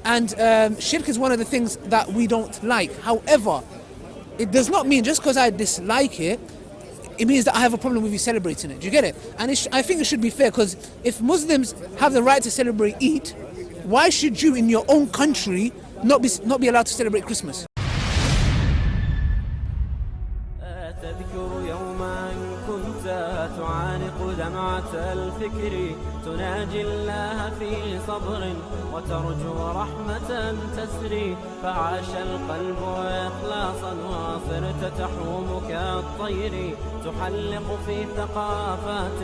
And shirk is one of the things that we don't like. However, it does not mean just because I dislike it, it means that I have a problem with you celebrating it. Do you get it? And I think it should be fair, because if Muslims have the right to celebrate Eid, why should you in your own country not be allowed to celebrate Christmas? تعانق دمعة الفكر تناجي الله في صبر وترجو رحمة تسري فعاش القلب إخلاصا وصرت تحوم كالطير تحلق في ثقافات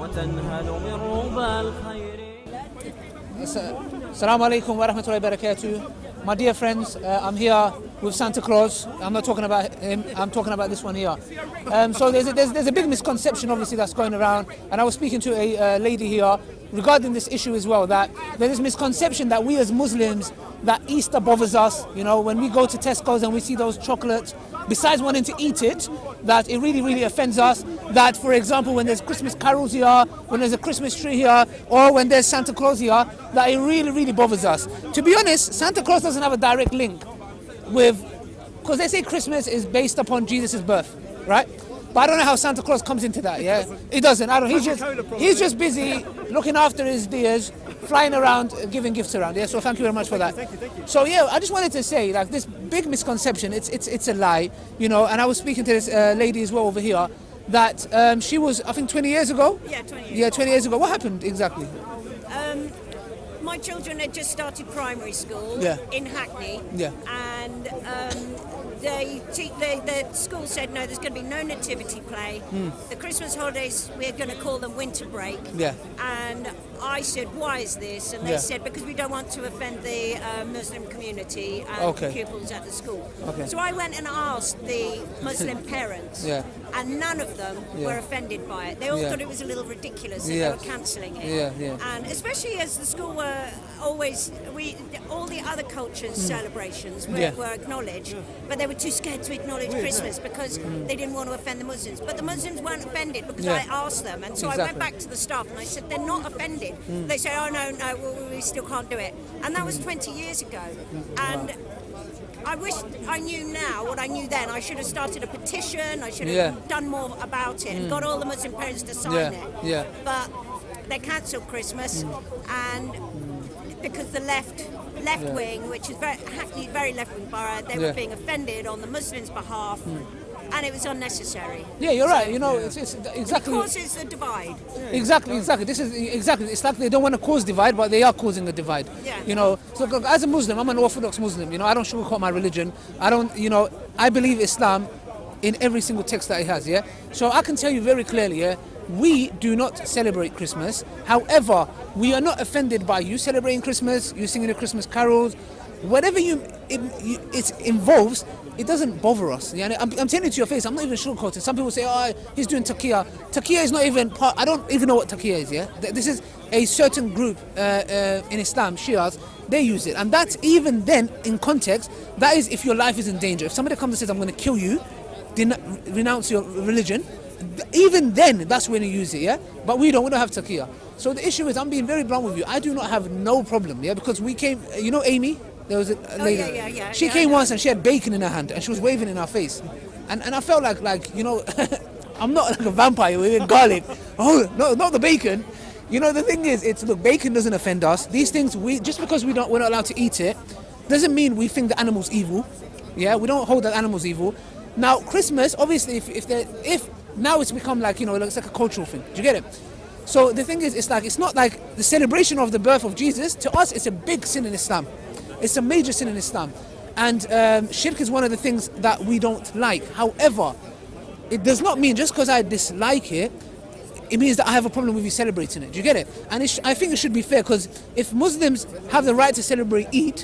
وتنهل من ربى الخير. Assalamu alaikum wa rahmatullahi wa barakatuh. My dear friends, I'm here with Santa Claus. I'm not talking about him, I'm talking about this one here. So there's a big misconception obviously that's going around, and I was speaking to a lady here regarding this issue as well, that there is misconception that we as Muslims, that Easter bothers us. You know, when we go to Tesco's and we see those chocolates, besides wanting to eat it, that it really offends us. That, for example, when there's Christmas carols here, when there's a Christmas tree here, or when there's Santa Claus here, that it really bothers us. To be honest, Santa Claus doesn't have a direct link with, because they say Christmas is based upon Jesus' birth, right? But I don't know how Santa Claus comes into that, yeah? It doesn't. I don't. He's just busy looking after his deers, flying around, giving gifts around. Yeah. So thank you very much for that. Thank you. So yeah, I just wanted to say, like, this big misconception. It's a lie, you know. And I was speaking to this lady as well over here, that she was, I think, 20 years ago. Yeah, 20 years. Yeah, 20 years ago. What happened exactly? My children had just started primary school in Hackney. Yeah. And the school said, no, there's going to be no nativity play. The Christmas holidays, we're going to call them winter break. Yeah. And I said, why is this? And they said, because we don't want to offend the Muslim community and pupils at the school. Okay. So I went and asked the Muslim parents, and none of them were offended by it. They all thought it was a little ridiculous, and they were cancelling it. And especially as the school were always, all the other cultures' celebrations were acknowledged, but they were too scared to acknowledge Christmas because they didn't want to offend the Muslims. But the Muslims weren't offended because I asked them, and so I went back to the staff and I said, they're not offended. They say, oh no, we still can't do it. And that was 20 years ago. And I wish I knew now what I knew then. I should have started a petition, I should have done more about it and got all the Muslim parents to sign it. But they cancelled Christmas, and because the left wing, which is Hackney, very left-wing borough, they were being offended on the Muslims' behalf, and it was unnecessary. Yeah, you're right. You know, it's exactly. It causes a divide. Exactly. This is exactly. It's like they don't want to cause divide, but they are causing a divide. Yeah. You know, so as a Muslim, I'm an Orthodox Muslim. You know, I don't sugarcoat my religion. I don't. You know, I believe Islam in every single text that it has. Yeah. So I can tell you very clearly. Yeah. We do not celebrate Christmas. However, we are not offended by you celebrating Christmas, you singing the Christmas carols, whatever it involves. It doesn't bother us. Yeah? I'm telling you to your face, I'm not even sugarcoating. Some people say, oh, he's doing taqiyya. Taqiyya is not even part, I don't even know what taqiyya is. Yeah, this is a certain group in Islam, Shias, they use it. And that's even then, in context, that is if your life is in danger. If somebody comes and says, I'm going to kill you, renounce your religion, even then, that's when you use it, yeah? But we don't have taqiyya. So the issue is, I'm being very blunt with you, I do not have no problem, yeah? Because we came, you know Amy? There was a lady. She came once and she had bacon in her hand and she was waving in our face. And I felt like you know, I'm not like a vampire with garlic. Oh, no, not the bacon. You know, the thing is, look, bacon doesn't offend us. These things, just because we're not allowed to eat it, doesn't mean we think the animal's evil. Yeah, we don't hold that animal's evil. Now, Christmas, obviously, if now it's become like, you know, it's like a cultural thing. Do you get it? So the thing is, it's not like the celebration of the birth of Jesus. To us, it's a big sin in Islam. It's a major sin in Islam. And shirk is one of the things that we don't like. However, it does not mean just because I dislike it, it means that I have a problem with you celebrating it. Do you get it? And I think it should be fair, because if Muslims have the right to celebrate Eid,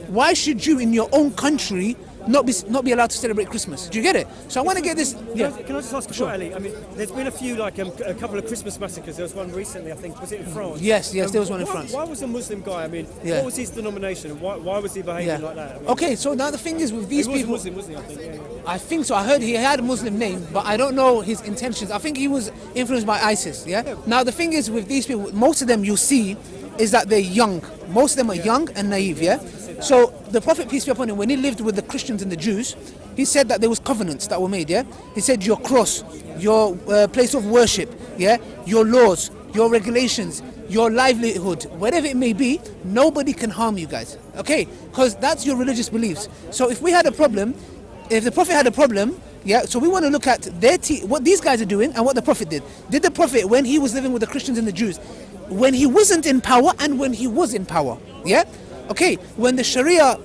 why should you in your own country not be allowed to celebrate Christmas? Do you get it? So I want to get this. Can I just ask Ali? I mean, there's been a few, like a couple of Christmas massacres. There was one recently, I think. Was it in France? Yes, there was one in France. Why was a Muslim guy? I mean, what was his denomination? Why was he behaving like that? I mean, okay, so now the thing is with these people. He was Muslim, wasn't he? I think. I think so. I heard he had a Muslim name, but I don't know his intentions. I think he was influenced by ISIS. Yeah. Now the thing is with these people, most of them you see, is that they're young. Most of them are young and naive, yeah? So the Prophet, peace be upon him, when he lived with the Christians and the Jews, he said that there was covenants that were made, yeah? He said your cross, your place of worship, yeah? Your laws, your regulations, your livelihood, whatever it may be, nobody can harm you guys, okay? Because that's your religious beliefs. So if we had a problem, if the Prophet had a problem, yeah, so we want to look at what these guys are doing and what the Prophet did. Did the Prophet, when he was living with the Christians and the Jews, when he wasn't in power and when he was in power, yeah? Okay, when the Sharia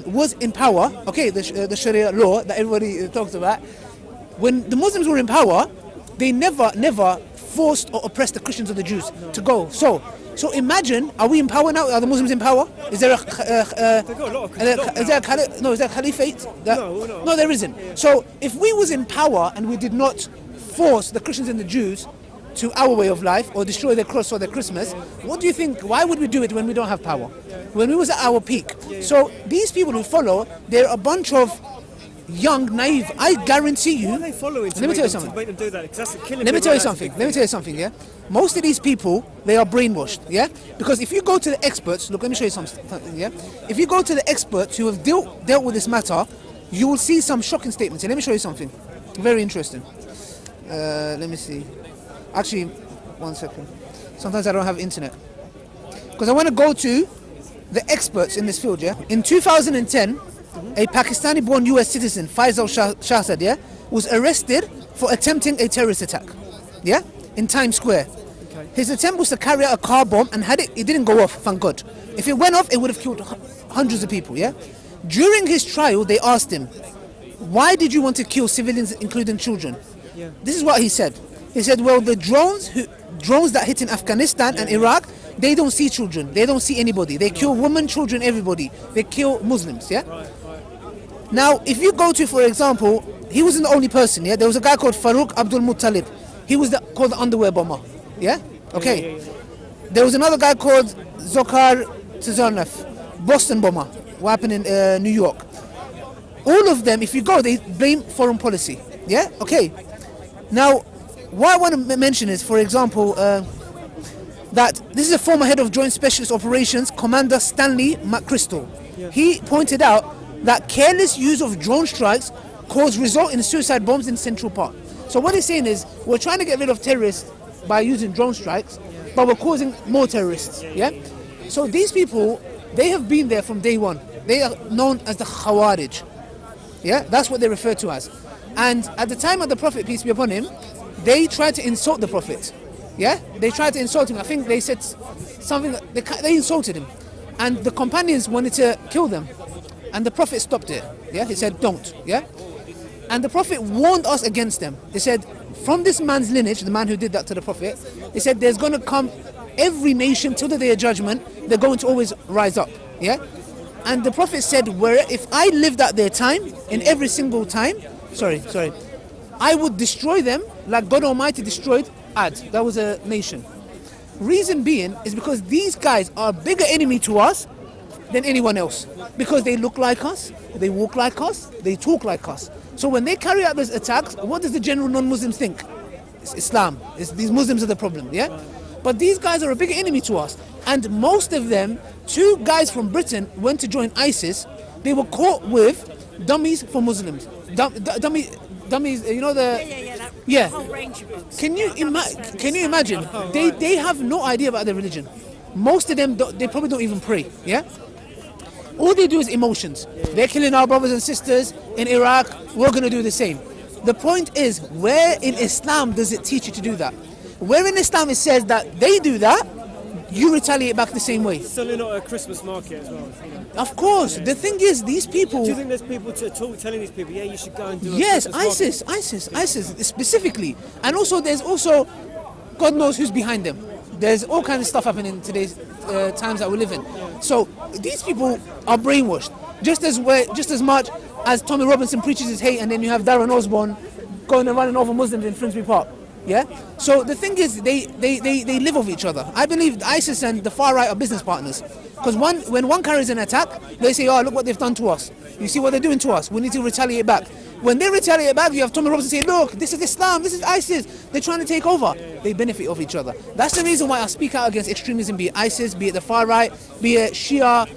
was in power, okay, the Sharia law that everybody talks about, when the Muslims were in power, they never forced or oppressed the Christians or the Jews to go. So imagine, are we in power now? Are the Muslims in power? Is there a caliphate? No, there isn't. Yeah. So if we was in power and we did not force the Christians and the Jews to our way of life or destroy their cross or their Christmas, what do you think? Why would we do it when we don't have power? When we was at our peak? So these people who follow, they're a bunch of young, naive. I guarantee you. What are they following to make them do that? Because that's killing. Let me tell you something. Yeah, most of these people, they are brainwashed. Yeah, because if you go to the experts, look, let me show you something. Yeah, if you go to the experts who have dealt with this matter, you will see some shocking statements. And let me show you something very interesting. Let me see. Actually, 1 second. Sometimes I don't have internet because I want to go to the experts in this field. Yeah, in 2010. A Pakistani-born US citizen, Faisal Shahzad, yeah, was arrested for attempting a terrorist attack, yeah, in Times Square. Okay. His attempt was to carry out a car bomb, and it didn't go off, thank God. If it went off, it would have killed hundreds of people, yeah. During his trial, they asked him, "Why did you want to kill civilians, including children?" Yeah. This is what he said. He said, "Well, the drones that hit in Afghanistan and Iraq, they don't see children, they don't see anybody. They kill women, children, everybody. They kill Muslims, yeah." Right. Now, if you go to, for example, he wasn't the only person, yeah? There was a guy called Farouk Abdul Muttalib. He was called the underwear bomber, yeah? Okay. Yeah. There was another guy called Zokhar Tzarnaev, Boston bomber, what happened in New York. All of them, if you go, they blame foreign policy, yeah? Okay. Now, what I want to mention is, for example, that this is a former head of Joint Specialist Operations, Commander Stanley McChrystal. Yeah. He pointed out that careless use of drone strikes result in suicide bombs in Central Park. So what he's saying is, we're trying to get rid of terrorists by using drone strikes, but we're causing more terrorists, yeah? So these people, they have been there from day one. They are known as the Khawarij, yeah? That's what they refer to as. And at the time of the Prophet, peace be upon him, they tried to insult the Prophet, yeah? They tried to insult him. I think they said something, they insulted him. And the companions wanted to kill them. And the Prophet stopped it, yeah? He said, don't, yeah? And the Prophet warned us against them. He said, from this man's lineage, the man who did that to the Prophet, he said, there's going to come every nation till the day of judgment, they're going to always rise up, yeah? And the Prophet said, if I lived at their time, in every single time, I would destroy them like God Almighty destroyed Ad. That was a nation. Reason being is because these guys are a bigger enemy to us than anyone else, because they look like us, they walk like us, they talk like us. So when they carry out these attacks, what does the general non-Muslims think? It's Islam. These Muslims are the problem, yeah? But these guys are a bigger enemy to us. And most of them, 2 guys from Britain went to join ISIS. They were caught with dummies for Muslims. Dummies, you know that whole range of books. Can you imagine? They have no idea about their religion. Most of them, they probably don't even pray, yeah? All they do is emotions. They're killing our brothers and sisters in Iraq. We're going to do the same. The point is, where in Islam does it teach you to do that? Where in Islam it says that they do that, you retaliate back the same way. Certainly not a Christmas market as well. You know. Of course. The thing is, these people... Do you think there's people telling these people, yeah, you should go and do Yes, ISIS specifically. And also, there's also, God knows who's behind them. There's all kinds of stuff happening in today's times that we live in. So these people are brainwashed, just as much as Tommy Robinson preaches his hate, and then you have Darren Osborne going and running over Muslims in Finsbury Park. Yeah. So the thing is, they live with each other. I believe ISIS and the far right are business partners, because when one carries an attack, they say, "Oh, look what they've done to us. You see what they're doing to us. We need to retaliate back." When they retaliate back, you have Tommy Robinson saying, look, this is Islam, this is ISIS, they're trying to take over. They benefit off each other. That's the reason why I speak out against extremism, be it ISIS, be it the far right, be it Shia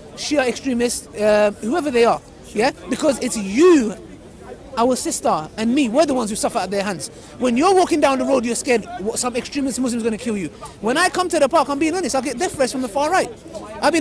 extremists, whoever they are, yeah? Because it's you, our sister and me, we're the ones who suffer at their hands. When you're walking down the road, you're scared some extremist Muslim's going to kill you. When I come to the park, I'm being honest, I get death threats from the far right. I've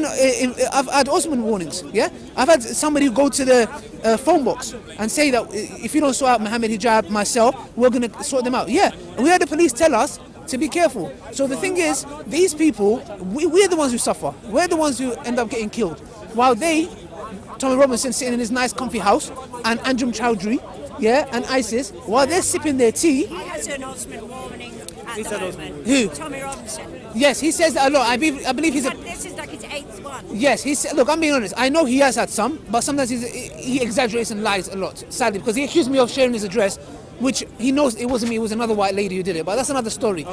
had Osman warnings, yeah? I've had somebody go to the phone box and say that if you don't sort out Mohammed Hijab, myself, we're going to sort them out. Yeah, and we had the police tell us to be careful. So the thing is, these people, we're the ones who suffer. We're the ones who end up getting killed. While Tommy Robinson sitting in his nice comfy house, and Anjem Chowdhury, yeah, and ISIS, while they're sipping their tea. He has an Osman warning at the moment. Who? Tommy Robinson. Yes, he says that a lot. I believe he's this is like his 8th one. Yes, he said, look, I'm being honest. I know he has had some, but sometimes he exaggerates and lies a lot, sadly, because he accused me of sharing his address, which he knows it wasn't me, it was another white lady who did it, but that's another story.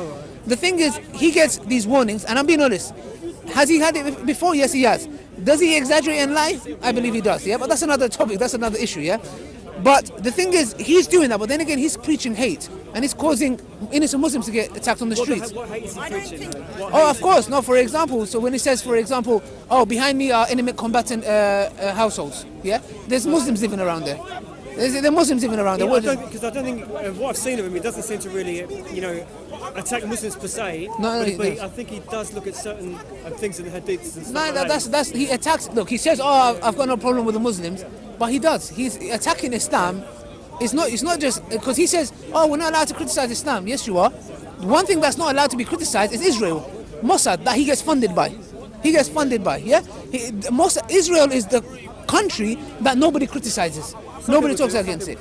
The thing is, he gets these warnings, and I'm being honest. Has he had it before? Yes, he has. Does he exaggerate and lie? I believe he does, yeah? But that's another topic, that's another issue, yeah? But the thing is, he's doing that, but then again, he's preaching hate, and he's causing innocent Muslims to get attacked on the streets. What hate is he preaching? Oh, of course. No, for example, so when he says, for example, oh, behind me are enemy combatant households, yeah? There's Muslims living around there. There are Muslims living around there. Because I don't think, what I've seen of him, he doesn't seem to really, attack Muslims per se. No, but I think he does look at certain things in the hadiths and stuff No, like that's he attacks. Look, he says, "Oh, I've got no problem with the Muslims," but he does. He's attacking Islam. It's not just because he says, "Oh, we're not allowed to criticize Islam." Yes, you are. One thing that's not allowed to be criticized is Israel, Mossad, that he gets funded by. Yeah. Israel is the country that nobody criticizes. Nobody talks against it.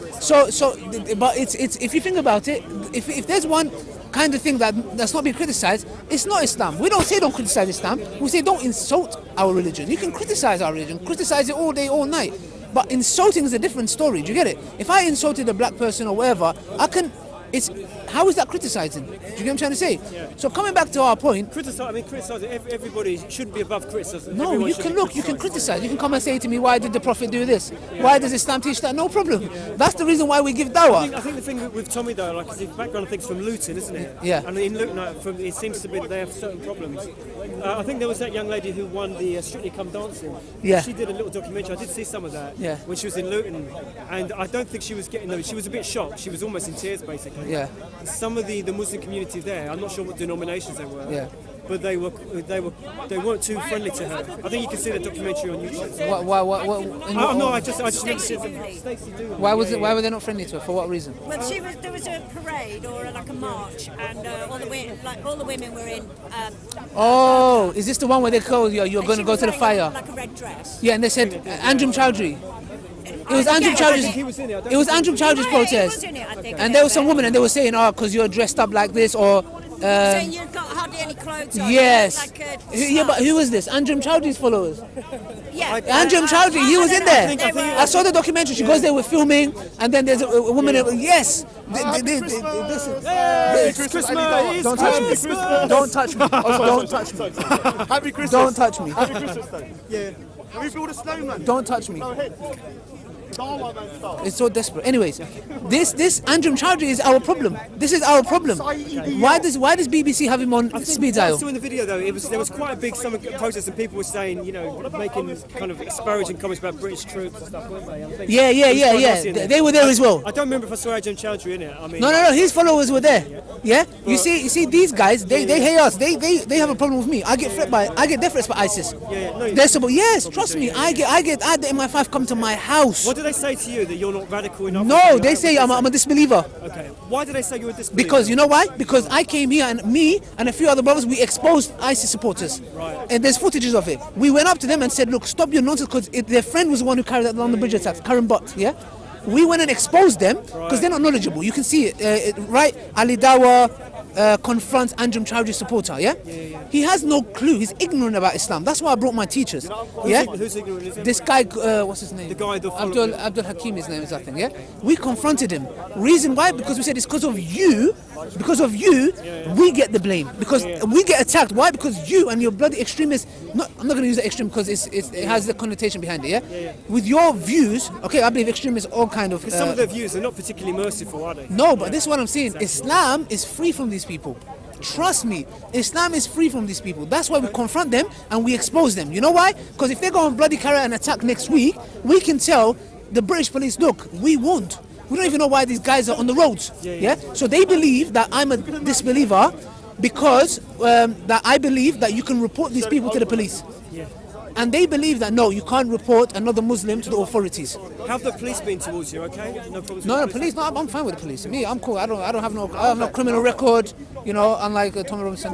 But it's if you think about it, if there's one kind of thing that's not being criticized, it's not Islam. We don't say don't criticize Islam. We say don't insult our religion. You can criticize our religion, criticize it all day, all night. But insulting is a different story. Do you get it? If I insulted a black person or whatever, how is that criticizing? Do you get what I'm trying to say? Yeah. So coming back to our point, criticizing everybody shouldn't be above criticism. No, you can criticize. You can come and say to me, why did the Prophet do this? Why does Islam teach that? No problem. Yeah. That's the reason why we give dawah. I think the thing with Tommy though, like his background, I think, is from Luton, isn't it? Yeah. And in Luton, it seems to be that they have certain problems. I think there was that young lady who won the Strictly Come Dancing. Yeah. She did a little documentary. I did see some of that. Yeah. When she was in Luton, and I don't think she was getting those. She was a bit shocked. She was almost in tears, basically. Yeah. Some of the Muslim community there, I'm not sure what denominations they were. Yeah. But they weren't too friendly to her. I think you can see the documentary on YouTube. Why? I just Stacey Dooley. Why were they not friendly to her? For what reason? Well, there was a parade or like a march, and all the women were in. Is this the one where they called you're going to go to the fire? Like a red dress. Yeah, and they said Anjem Chowdhury. It was Anjem Chowdhury's. It was Anjem Chowdhury's protest. And there was some women, and they were saying, "Oh, because you're dressed up like this," or. So you've got hardly any clothes on. Yes. But who was this? Anjem Chowdhury's followers. Yeah. Anjem Chowdhury, he was in there. I saw the documentary. She goes there with filming, and then there's a woman. Yes. Christmas. Don't touch me. Don't touch me. Don't touch me. Happy Christmas. Don't touch me. Happy Christmas Day. Yeah. Can we build a snowman? Don't touch me. Go ahead. Dawah man style. It's so desperate. Anyways, this Anjem Chowdhury is our problem. This is our problem. Why does BBC have him on speed dial? I saw in the video though, there was quite a big summer protest, and people were saying, making kind of disparaging comments about British troops and stuff, weren't they? Yeah. They were there as well. I don't remember if I saw Anjem Chowdhury in it. I mean, no. His followers were there. Yeah. You see these guys. They hate us. They have a problem with me. I get death threats by ISIS. Yes, trust me. I get the MI5 come to my house. What do they say to you, that you're not radical enough? No, they say I'm a disbeliever. Okay. Why do they say you're a disbeliever? Because you know why? Because I came here and me and a few other brothers, we exposed ISIS supporters. Right. And there's footages of it. We went up to them and said, look, stop your nonsense, because their friend was the one who carried out the London Bridge attacks, Karen Butt, yeah? We went and exposed them because they're not knowledgeable. You can see it, right? Ali Dawah, confronts Anjem Chowdhury's supporter, yeah? He has no clue. He's ignorant about Islam. That's why I brought my teachers. Yeah? Who's ignorant is him? This guy, what's his name? The guy that Abdul Hakim, his name is, I think, yeah? We confronted him. Reason why? Because we said it's because of you, we get the blame. Because we get attacked. Why? Because you and your bloody extremists, I'm not going to use the extreme because it has the connotation behind it, yeah? With your views, okay, I believe extremists all kind of... some of their views are not particularly merciful, are they? No, but this is what I'm saying. Islam is free from these people. Trust me, Islam is free from these people. That's why we confront them and we expose them. You know why? Because if they go on bloody carry and attack next week, we can tell the British police, look, we won't. We don't even know why these guys are on the roads. Yeah? So they believe that I'm a disbeliever because that I believe that you can report these people to the police. And they believe that no, you can't report another Muslim to the authorities. How have the police been towards you? Okay, no problems. No, police. No, I'm fine with the police. Me, I'm cool. I have no criminal record. You know, unlike Tommy Robinson.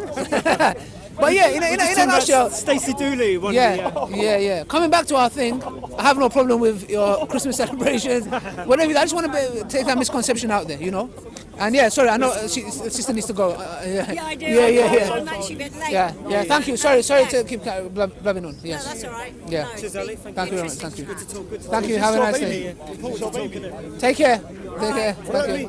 But yeah, in a nutshell, Stacey Dooley. Yeah. Coming back to our thing, I have no problem with your Christmas celebrations. Whatever. I just want to take that misconception out there, you know. And yeah, sorry, I know sister needs to go. Yeah, I do. Yeah. I'm actually a bit late. Yeah. Thank you. Sorry to keep blabbing on. Yes. No, that's all right. Yeah. No, Cheers, Ali. Thank you very much. Thank you. Good to talk. Thank you. Have a nice day. Take care. Bye.